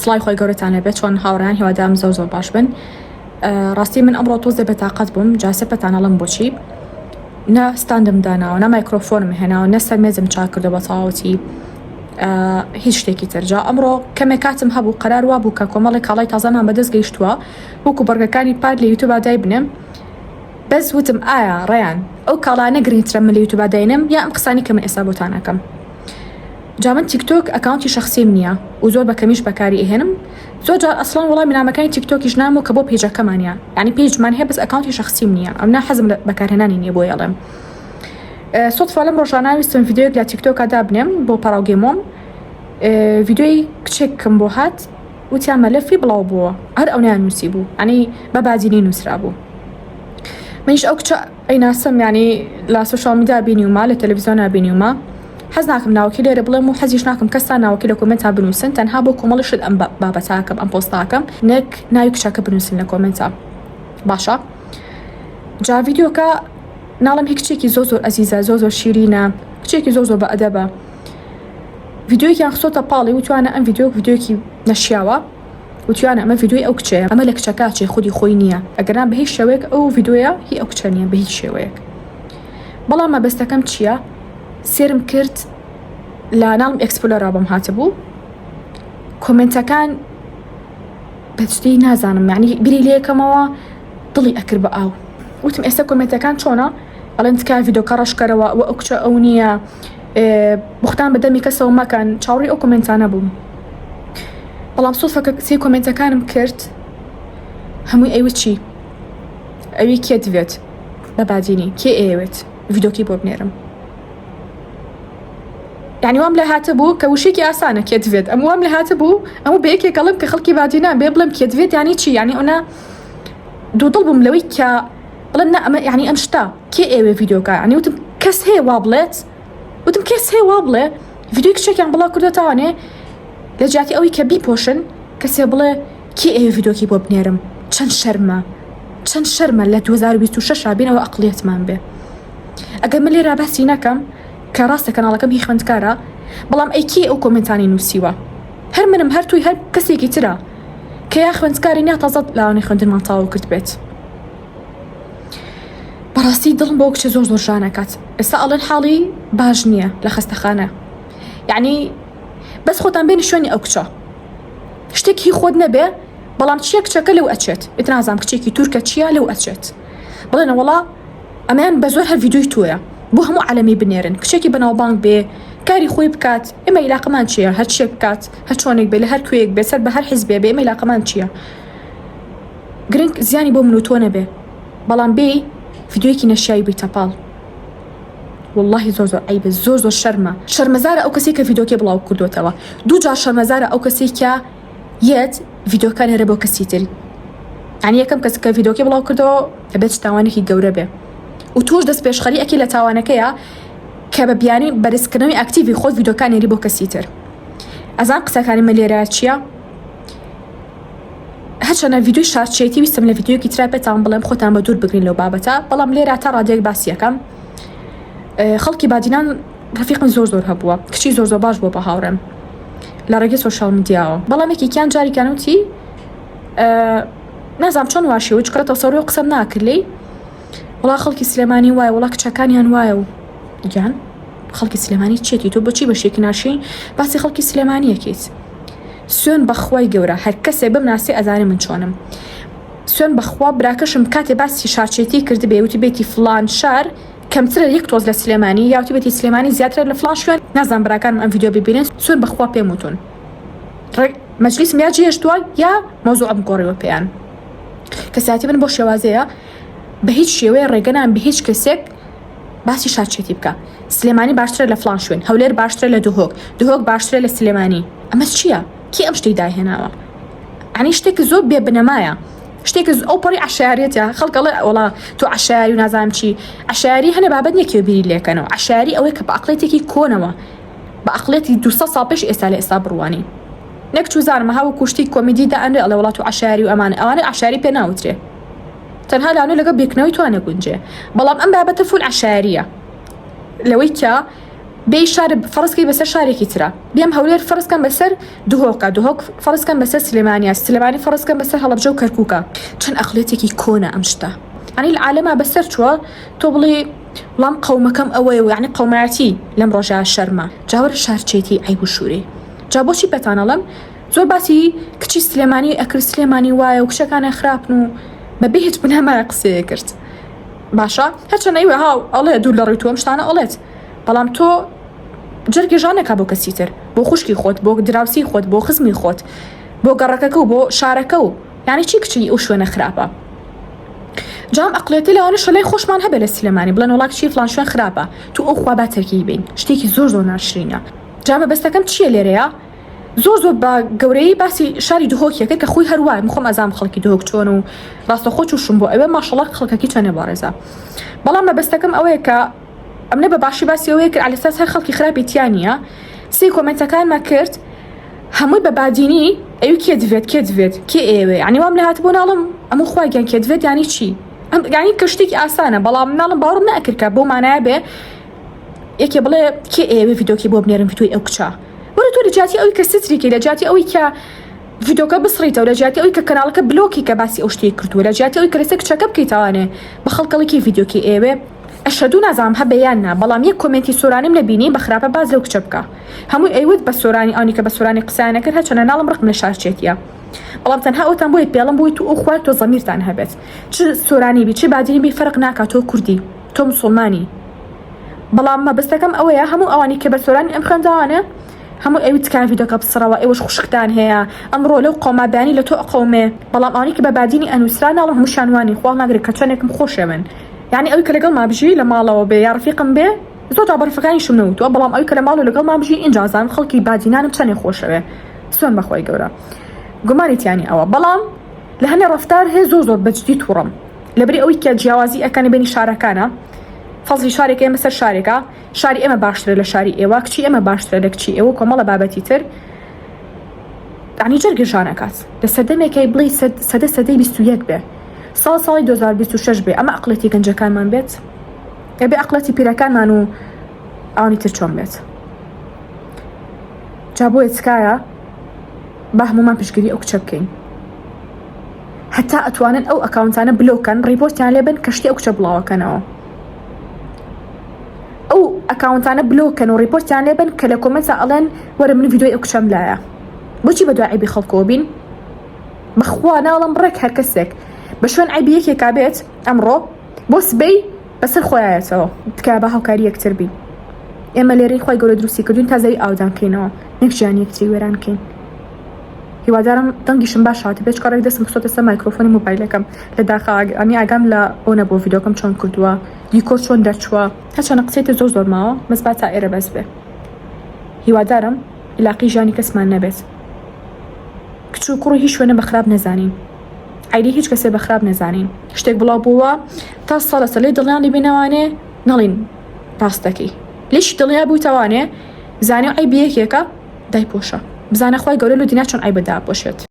سڵای خۆی گەورەتان لەبێت چۆن هاوڕیان هیوادارم زۆر باش بن. ڕاستی من ئەمڕۆ تۆزێ بەتاقەت بووم جاسەپەتان ئەڵم بۆچی نە ستاندم داناوە نە مایکرۆفۆنم هێناوە نە سەرمێزم چاک کردو بە تەواوەتی هیچ شتێکی ترجا. ئەمڕۆ کەمێک کاتم هەبوو قەرار وا بوو کە کۆمەڵی کاڵای تازەمان بەدەست گەیشتووە وەکو بەرگەکانی پار لە یوتیوب دای بنم بەس وتم ئایا ڕێیان ئەو کاڵانە گرنگترە من لە یوتیوب داینم یا ئەم قسانی کە من ئێستا بۆتان ئەەکەم. جا من تیکتۆک ئەکاونتی شخصیم نییە و زۆر بەکەمیش بەکاری ئێهێنم. زۆر جار ئەسڵان وەڵام نامەکانی تیکتۆکیش نامەوە کە بۆ پێیجەکەمانە یعنی پێیجمان هەیە بەس ئەکاونتی شخصیم نییە ئەم حەزم لە بەکارهێنانی نییە بۆ یاڵێم. سۆتفا لەم ڕۆژانە ویستم ڤیدیۆیەک لە تیکتۆکە دابنێم بۆ پەراوگەیمۆم. ڤیدیۆی کچێکم بۆ هات وتیان مەلەفی بڵاو بووە هەر ئەو نانووسی بوو ئەنی بە بازینی نووسرا بوو. منیش ئەو کچە ئەیناسم ینی لە سۆشیال میدیا بینیومە لە تەلەڤیزیۆنا بینیومە حەز ناکەم ناوەکی لێرە بڵێم و حەزیش ناکەم کەستا ناوەکی لە کۆمنتا بنووسن تەنها بۆ کۆمەڵی شت ئەم بابەتاکەم ئەم پۆستاکەم نەک ناوی کچەکە بنووسن لە کۆمنتا باشە. جا ڤیدیۆکە ناڵم هیچ کچێکی زۆر ئەزیزە زۆر شیرینە کچێکی زۆر بە ئەدەبە. ڤیدیۆیەکیان خسۆتە پاڵی وتوانە ئەم ڤیدیۆکی نەشیاوە وتوانە ئەمە ڤیدیۆی ئەو کچەیە ئەمە لە کچەکە چێ خودی خۆی نییە ئەگەران بە هیچ شێوەیەک ئەو ڤیدیۆیە هی ئەو کچە نییە بە هیچ شێوەیەک. بەڵام مەبەستەکەم چییە؟ سێرم کرد لە ناڵم ئەکسپلۆرا بەم هاتبوو کۆمنتەکان بەشتی نازانم یعنی بیری لەکەمەوە دڵی ئەکرد بە ئاو. وتم ئێستا کۆمنتەکان چۆنە ئەڵێن تکای ڤیدیۆکە ڕەشکەرەوە و ئەو کچە ئەو نییە بوختان بەدەمی کەسەوە مەکەن چاوەڕی ئەو کۆمنتانە بووم. بەڵام سۆفەکە سی کۆمنتەکانم کرد هەمووی ئەیوت چی ئەوی کێ دەوێت بە بادینی کێ ئەوێت ڤیدیۆکی بۆ بنێرم یعنی وام لە هاتە بوو کە وشێکی ئاسانە کێ دەوێت ئەم وام لە هاتە بوو ئەمە بەیەکێک گەڵم کە خەڵکی بادینە بێ بڵم کێ دەوێت ینی چی ینی ئەوە دوودڵ بووم لەوەی کە بڵێن نە ئەمە یعنی ئەم شتا کێ ئێوێ ڤیدیۆکە ینی وتم کەس هەیە وا بڵێت وتم کەس هەیە وا بڵێ ڤیدیۆی کچێکیان بڵاو کردوتەوانێ لە جیاتی ئەوەی کە بیپۆشن کەسێ بڵێ کێ ئێوێ ڤیدیۆکی بۆ بنێرم چەند شەرمە لە 2026 بینەوە ئەقڵیەتمان بێ. ئەگەر من لێرە باسی نەکەم کە ڕاستە کەناڵەکەم هی خوێندکارە بەڵام ئەیکی ئەو کۆمنتانی نووسیوە هەر منم هەر توی هەر کەسێکی ترە کە یا خوێندکاری نا تازە لاوانەی خوێندنمان تاوا کرد بێت. بەڕاستی دڵم بۆ کچە زۆر ژانەکات ئێستا ئەڵێن حاڵی باش نییە لە خەستەخانە یعنی بەس خۆتان بێنی شوێنی ئەو کچە شتێکی خۆت نەبێ بەڵام چیە کچەکە لەو ئەچێت ئێتنازام کچێکی تورکە چیە لەو ئەچێت بڵێنە وەڵا ئەمەیان بە زۆر هەر ڤیدیۆی تۆیە بۆ هەموو عەلەمی بنێرن کچێکی بەناوبانگ بێ کاری خۆی بکات ئێمە عیلاقەمان چییە هەر شتێک بکات هەر چۆنێک بێ لە هەر کوێیەک بێ سەر بە هەر حیزبێ بێ ئێمە عیلاقەمان چییە گرنگ زیانی بۆ من و تۆ نەبێ بەڵام بێ ڤیدیۆیەکی نەشیایی بیتە پاڵ واللهی زۆر عیبە زۆر شەرمەزارە ئەو کەسی کە ڤیدیۆکێ بڵاو کردوتەوە دووجار شەرمەزارە ئەو کەسی کە یەت ڤیدیۆکان هێرە بۆ کەسی تری یعنی یەکەم کەس کە ڤیدیۆکێ بڵاو کردەوە دەبێت تاوانێکی گەورە بێ و توش دەست پێشخەری ئەکی لە تاوانەکەیە کە بە بیانی بەرزکردنەوەی ئاکتیڤی خۆت ڤیدیۆکان هێری بۆ کەسی تر. ئەزان قسەکانی من لێرە چییە؟ هەرچەنە ڤیدیۆی شارچێتی ویستم لە ڤیدیۆکی ترا پێتان بڵێم خۆتان بە دوور بگرین لەو بابەتە بەڵام لێرە تا ڕادێک باسیەکەم. خەڵکی بادینان ڕەفیقم زۆر هەبووە کچی زۆر باش بۆ بە هاوڕێم لە ڕێگەی سۆشیال میدیاوە بەڵام یەکێکیان جاریکانوتی نازام چۆن واشی چکە تەسەڕی و قسەم ناکردی وڵا خەڵکی سلێمانی وایە وڵا کچەکانیان وایە و گیان خەڵکی سلێمانی چێتی تۆ بۆچی بەشێکی ناشین باسی خەڵکی سلێمانیەکەیت سوێن بەخوای گەورە هەر کەسێ بمناسی ئەزانێ من چۆنم سوێن بەخوا براکەشم کاتێ باسی شارچێتی کرد بێوتی بێتی فلان شار کەمترە یەک تۆز لە سلێمانی یاوتی بێتی سلێمانی زیاترە لە فلان شوێن نازان براکانم ئەم ڤیدیۆ ببینن سوێن بەخوا پێم وتون مەجلیسم یا جێشتووە یا مۆزوعم گۆڕیوە پێیان کەساتی من بۆ شێوازەیە بە هیچ شێوەیە ڕێگەنان بە هیچ کەسێک باسی شارچێتی بکە سلێمانی باشترە لە فلان شوێن هەولێر باشترە لە دهۆک باشترە لە سلێمانی ئەمە چییە کی ئەم شتەی داهێناوە عنی شتێکی زۆر بێ بنەمایە شتێکی ئەو پەڕی عشایەتە خەڵکەڵێ وڵا تۆ عشاری و نازانم چی عشاری هەنە بابەت نێکی بیری لێکەنەوە عشاری ئەوەی کە بە عەقڵێتێکی کۆنەوە بە عەقڵێتی 200 ساڵ پێش ئێستا لە ئێستا بڕوانی نەک چوزانمە هاو کوشتی کۆمیدی دائەنێ ئەڵێ وڵات و عشاری و ئەوانە عشاری پێ ناوترێ تەنها لاانۆ لەگە بێکنەوەی توانە گونجێ بەڵام ئەم بابەتە فول عشاریە لەوەی کە بي شارب فرسكي بسر شاركي ترى بيم هولير فرس كان بسر دهوك فرس كان بسر سليماني فرس كان بسر هلا بجو كركوكا كان أقليتك كونا أمشتا يعني العالم بسر شو تبلي لام قومكم أوي يعني قوماتي لم رجع الشرمة جاور الشارتشيتي عيب الشوري جابو شي بتانلم زور باسي كتشي سليماني أكل سليماني واي وكشا كان خرابنو ما بيهت منها ما يقصي كرت باشا هاتشان أيوة هاو الله يدور لريتو مشتانا قلت بەڵام تۆ جەرگی ژانێکا بۆ کەسی تر بۆ خوشکی خۆت بۆ دراوسی خۆت بۆ خزمی خۆت بۆ گەڕەکەکە و بۆ شارەکە و یعنی چی کچی ئەو شوێنە خراپە جام ئەقلێتی لەوانە شەلەی خۆشمان هەبێ لە سلێمانی بڵێن وڵا کچی فلان شوێن خراپە تو ئەو خوا با تەرکی بین شتێکی زۆر ناشرینە جام بەستەکەم چییە لێرەیە زۆر بە گەورەی باسی شاری دهۆکیەکە کە خۆی هەروایە مخۆم ئەزام خەڵکی دهۆک چۆن و ڕاستەخۆ چوشم بۆ ئەوێ ماشەڵڵا خەڵکەکی چەنە بەڕێزە بەڵام بەستەکەم ئەوەیە کە ئەمنە بە باشی باسی ئەوەیە کرد على ئەساس هەر خەڵکی خراپی تیانە سی کۆمنتەکانمان کرد هەمووی بە بادینی ئەوی کێ دەوێت کێ ئێوێ یعنی وام لە هاتبوو ناڵم ئەموو خوایگەیان کێ دەوێت یانی چی یعنی کە شتێکی ئاسانە بەڵام ناڵم باوەڕم نەکرد کە بۆ مانایە بێ یەکێ بڵێ کێ ئێوێ ڤیدۆکی بۆ بنێرم ڤیدۆی ئەو کچە وەرە تۆ لە جاتی ئەوی کە ستریکەی لە جاتی ئەوی کە ڤیدۆکە بسڕیتەوە لە جاتی ئەوی کە کەناڵەکە بلۆکی کە باسی ئەو شتێک کردووە لە جاتی ئەوی کە لەسەر کچەکە بکەیتەوانێ بە خەڵکەڵێکی ڤیدۆکی ئێوێ ئەشهدو نازانم هەبەیاننا بەڵام یەک کۆمنتی سۆرانیم لە بینی بە خراپە باز لەو کچە بکە هەمووی ئەیوت بە سۆرانی ئەوانی کە بە سۆرانی قسانە کرد هەچەنە ناڵم ڕقم لە شارچێتیە بەڵام تەنها ئەوتان بۆی پێڵم بووی تو ئەو خوار تۆ زەمیرتان هەبێت چ سۆرانی بی چ بادینی بی فەرق ناکات تۆ کوردی تۆ موسڵمانی بەڵام مەبەستەکەم ئەوەیە هەموو ئەوانی کە بە سۆرانی ئەم خوێندەوانە هەموو ئەوی تکان ڤیدۆکە بسڕەوە ئێوەش خوشکتان هەیە ئەمڕۆ لەو قۆمابیانی لە تۆ ئەقەومێ بەڵام ئەوانی کە بە بادینی ئەنووسرا ناڵم هەموو شانوانی خوا ناگرێت کە چۆنێکم خۆشێ من يعني ئەوی کە لەگەڵ مابژی لە ماڵەوە بێ یا ڕفیقم بێ زۆر تا بەرفەکانی شم نەوتووە بەڵام ئەوی کە لە ماڵ و لەگەڵ مابژی ئینجازان خەڵکی بادینانم چەندێک خۆشەوێ سوێن بەخۆی گەورە گومانیتیانی ئەوە بەڵام لە هەنێ ڕەفتار هەیە زۆر بەجددی تووڕم لەبەری ئەوی کە جیاوازی ئەکەنە بینی شارەکانە فەزلی شارێک ئێمە سەر شارێکە شاری ئێمە باشترە لە شاری ئێوە کچی ئێمە باشترە لە کچی ئێوە کۆمەڵە بابەتی تر یعنی جەرگی ژانەکات لە سەردەمێکی بڵێ سەدەی 21 بێ ساڵی 2026 بێ ئەمە ئەقڵەتی گەنجەکانمان بێت ئەبێ ئەقڵەتی پیرەکانمان و ئەوانی تر چۆن بێت جا بۆیە چکایە با هەمومان پشتگیری ئەو کچە بکەین هەتا ئەتوانن ئەو ئەکاونتانە بلۆکەن ڕیپۆرتیان لێبن کە شتی ئەو کچە بڵاوەکەنەوە ئەو ئەکاونتانە بلۆکەن و ڕیپۆرتیان لێبن کە لە کۆمنتە ئەڵێن وەرە من ڤیدۆی ئەو کچەم لایە بۆچی بە دوای عیبی خەڵکەوە بین بەخوا ناڵم ڕێک هەر کەسێک بە شوێن عیبی یەکێکا بێت ئەمڕۆ بۆ سبەی بەسەر خۆیایەتەوە تکایە بە هاوکاری یەکتر بین ئێمە لێرەی خۆی گەورە دروستی کردوین تا زەوی ئاودان بکەینەوە نەک ژیانی یەکتری وێران بکەین هیوادارم دەنگیشم باش هاتە بێت کارێک دەستم بخۆتە سەر مایکرۆفۆنی موبایلەکەم لە داخە ئەمی ئاگام لە ئەو نەبوو ڤیدۆکەم چۆن کردووە دیکۆر چۆن دەرچووە هەچەنە قسەیتە زۆر ماوە مەسبات تا ئێرە بەس بێ هیوادارم علاقی ژیانی کەسمان نەبێت کچ و کوڕی هیچ شوێنە بەخراب نەزانین عیدی هیچ کەسێ بەخراب نەزانین شتێک بڵاو بووە تا ساڵە سەلەی دڵیان بینەوانێ نەڵین ڕاستەکەی لێشی دڵیا بوویتەوانێ زانێ عیبی یەکێکە دایپۆشە بزانە خوای گەورە لە دینا چۆن عیبە داپۆشێت